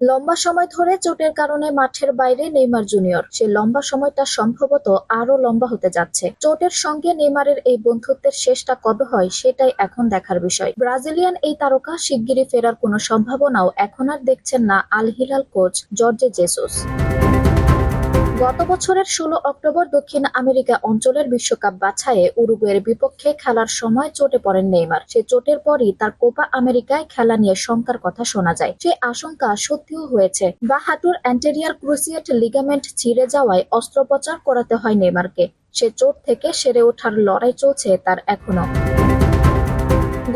লম্বা সময় ধরে চোটের কারণে মাঠের বাইরে নেইমার জুনিয়র। সে লম্বা সময়টা সম্ভবত আরো লম্বা হতে যাচ্ছে। চোটের সঙ্গে নেইমারের এই বন্ধুত্বের শেষটা কবে হয় সেটাই এখন দেখার বিষয়। ব্রাজিলিয়ান এই তারকা শিগগিরই ফেরার কোনো সম্ভাবনাও এখন আর দেখছেন না Al Hilal coach Jorge Jesus. গত বছরের ১৬ অক্টোবর দক্ষিণ আমেরিকা অঞ্চলের বিশ্বকাপ বাছাইয়ে উরুগুয়ের বিপক্ষে খেলার সময় চোটে পড়েন নেইমার। সে চোটের পরই তার কোপা আমেরিকায় খেলা নিয়ে শঙ্কার কথা শোনা যায়। সেই আশঙ্কা সত্যিও হয়েছে। বাঁ হাঁটুর অ্যান্টেরিয়র ক্রুসিয়েট লিগামেন্ট ছিঁড়ে যাওয়ায় অস্ত্রোপচার করাতে হয় নেইমারকে। সে চোট থেকে সেরে ওঠার লড়াই চলছে তার এখনো।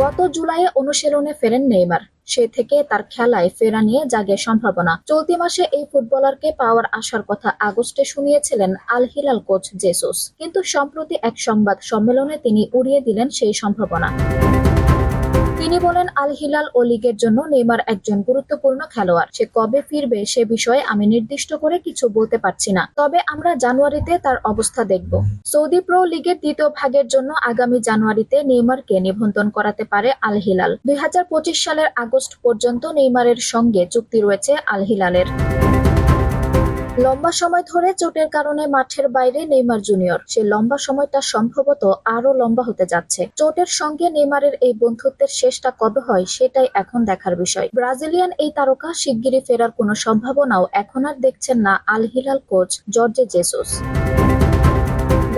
গত জুলাইয়ে অনুশীলনে ফেরেন নেইমার। সে থেকে তার খেলায় ফেরা নিয়ে জাগে সম্ভাবনা। চলতি মাসে এই ফুটবলারকে পাওয়ার আসার কথা আগস্টে শুনিয়েছিলেন আল হিলাল কোচ জেসুস, কিন্তু সম্প্রতি এক সংবাদ সম্মেলনে তিনি উড়িয়ে দিলেন সেই সম্ভাবনা। তিনি বলেন, আল হিলাল ও লিগের জন্য নেইমার একজন গুরুত্বপূর্ণ খেলোয়াড়। সে কবে ফিরবে সে বিষয়ে আমি নির্দিষ্ট করে কিছু বলতে পারছি না, তবে আমরা জানুয়ারিতে তার অবস্থা দেখব। সৌদি প্রো লিগের দ্বিতীয় ভাগের জন্য আগামী জানুয়ারিতে নেইমারকে নিবন্ধন করাতে পারে আল হিলাল। ২০২৫ সালের আগস্ট পর্যন্ত নেইমারের সঙ্গে চুক্তি রয়েছে আল হিলালের। লম্বা সময় ধরে চোটের কারণে মাঠের বাইরে নেইমার জুনিয়র। সে লম্বা সময়টা সম্ভবত আরো লম্বা হতে যাচ্ছে। চোটের সঙ্গে নেইমারের এই বন্ধুত্বের শেষটা কবে হয় সেটাই এখন দেখার বিষয়। ব্রাজিলিয়ান এই তারকা শিগগিরই ফেরার কোনো সম্ভাবনাও এখন আর দেখছেন না Al Hilal coach Jorge Jesus.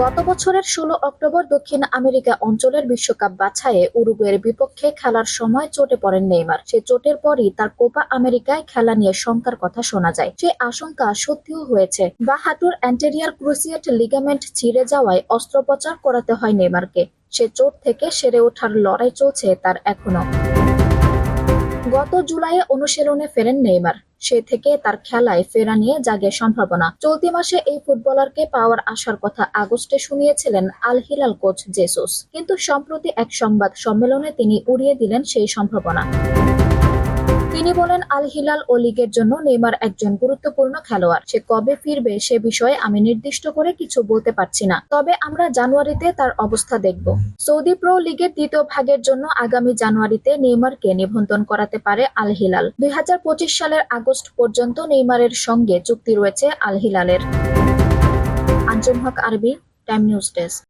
গত বছরের ১৬ অক্টোবর দক্ষিণ আমেরিকা অঞ্চলের বিশ্বকাপ বাছাইয়ে উরুগুয়ের বিপক্ষে খেলার সময় চোটে পড়েন নেইমার। সে চোটের পরই তার কোপা আমেরিকায় খেলা নিয়ে শঙ্কার কথা শোনা যায়। সে আশঙ্কা সত্যিও হয়েছে। বাঁ হাঁটুর অ্যান্টেরিয়র ক্রুসিয়েট লিগামেন্ট ছিঁড়ে যাওয়ায় অস্ত্রোপচার করাতে হয় নেইমারকে। সে চোট থেকে সেরে ওঠার লড়াই চলছে তার এখনো। গত জুলাইয়ে অনুশীলনে ফেরেন নেইমার। সে থেকে তার খেলায় ফেরা নিয়ে জাগে সম্ভাবনা। চলতি মাসে এই ফুটবলারকে পাওয়ার আসার কথা আগস্টে শুনিয়েছিলেন আল হিলাল কোচ জেসুস, কিন্তু সম্প্রতি এক সংবাদ সম্মেলনে তিনি উড়িয়ে দিলেন সেই সম্ভাবনা। তিনি বলেন, আল হিলাল ও লিগের জন্য নেইমার একজন গুরুত্বপূর্ণ খেলোয়াড়। সে কবে ফিরবে সে বিষয়ে আমি নির্দিষ্ট করে কিছু বলতে পারছি না, তবে আমরা জানুয়ারিতে তার অবস্থা দেখব। সৌদি প্রো লিগের দ্বিতীয় ভাগের জন্য আগামী জানুয়ারিতে নেইমারকে নিবন্ধন করাতে পারে আল হিলাল। ২০২৫ সালের আগস্ট পর্যন্ত নেইমারের সঙ্গে চুক্তি রয়েছে আল হিলালের। আঞ্জুম হক আরবি, টাইম নিউজ ডেস্ক।